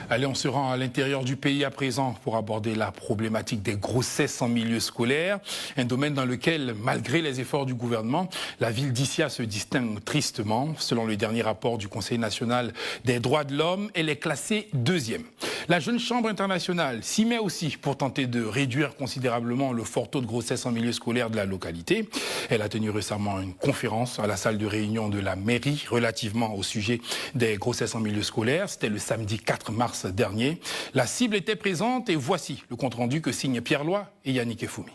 Allez, on se rend à l'intérieur du pays à présent pour aborder la problématique des grossesses en milieu scolaire, un domaine dans lequel, malgré les efforts du gouvernement, la ville d'Issia se distingue tristement. Selon le dernier rapport du Conseil national des droits de l'homme, elle est classée 2e. La Jeune Chambre internationale s'y met aussi pour tenter de réduire considérablement le fort taux de grossesse en milieu scolaire de la localité. Elle a tenu récemment une conférence à la salle de réunion de la mairie relativement au sujet des grossesses en milieu scolaire. C'était le samedi 4 mars dernier. La cible était présente et voici le compte-rendu que signent Pierre Loy et Yannick Efoumi.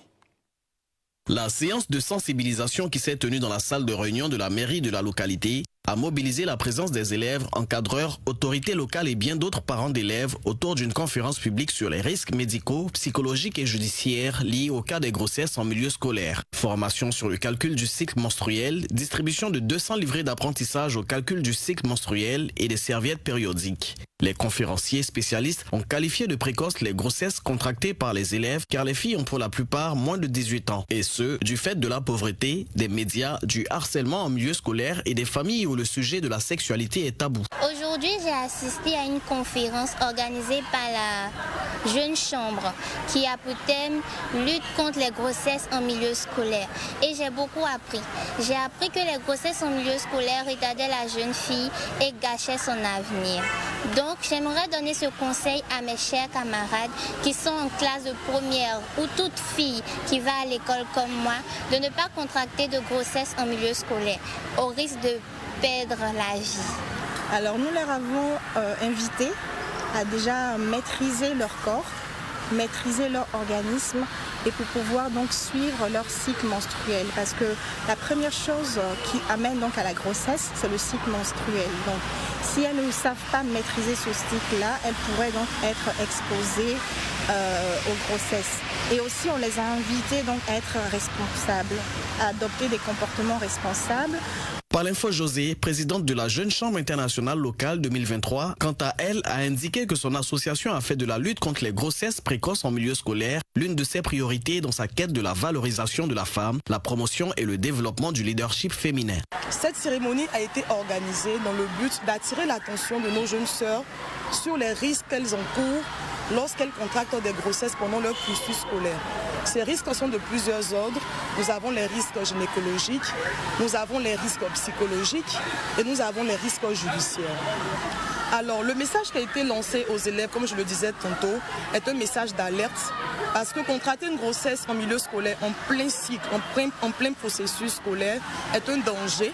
La séance de sensibilisation qui s'est tenue dans la salle de réunion de la mairie de la localité a mobilisé la présence des élèves, encadreurs, autorités locales et bien d'autres parents d'élèves autour d'une conférence publique sur les risques médicaux, psychologiques et judiciaires liés au cas des grossesses en milieu scolaire. Formation sur le calcul du cycle menstruel, distribution de 200 livrets d'apprentissage au calcul du cycle menstruel et des serviettes périodiques. Les conférenciers spécialistes ont qualifié de précoces les grossesses contractées par les élèves car les filles ont pour la plupart moins de 18 ans. Et ce, du fait de la pauvreté, des médias, du harcèlement en milieu scolaire et des familles où le sujet de la sexualité est tabou. Aujourd'hui, j'ai assisté à une conférence organisée par la Jeune Chambre qui a pour thème « Lutte contre les grossesses en milieu scolaire ». Et j'ai beaucoup appris. J'ai appris que les grossesses en milieu scolaire retardaient la jeune fille et gâchaient son avenir. Donc, j'aimerais donner ce conseil à mes chers camarades qui sont en classe de première ou toute fille qui va à l'école comme moi, de ne pas contracter de grossesse en milieu scolaire, au risque de perdre la vie. Alors, nous leur avons invité à déjà maîtriser leur corps, maîtriser leur organisme et pour pouvoir donc suivre leur cycle menstruel. Parce que la première chose qui amène donc à la grossesse, c'est le cycle menstruel. Donc, si elles ne savent pas maîtriser ce cycle-là, elles pourraient donc être exposées aux grossesses. Et aussi, on les a invités donc à être responsables, à adopter des comportements responsables. Palinfo José, présidente de la Jeune Chambre internationale locale 2023, quant à elle, a indiqué que son association a fait de la lutte contre les grossesses précoces en milieu scolaire l'une de ses priorités dans sa quête de la valorisation de la femme, la promotion et le développement du leadership féminin. Cette cérémonie a été organisée dans le but d'attirer l'attention de nos jeunes sœurs sur les risques qu'elles encourent lorsqu'elles contractent des grossesses pendant leur cursus scolaire. Ces risques sont de plusieurs ordres. Nous avons les risques gynécologiques, nous avons les risques psychologiques et nous avons les risques judiciaires. Alors, le message qui a été lancé aux élèves, comme je le disais tantôt, est un message d'alerte parce que contracter une grossesse en milieu scolaire, en plein cycle, en plein processus scolaire, est un danger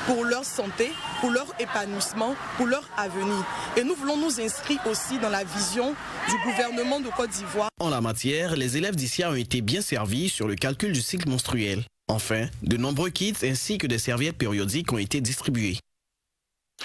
pour leur santé, pour leur épanouissement, pour leur avenir. Et nous voulons nous inscrire aussi dans la vision du gouvernement de Côte d'Ivoire. En la matière, les élèves d'Issia ont été bien servis sur le calcul du cycle menstruel. Enfin, de nombreux kits ainsi que des serviettes périodiques ont été distribués.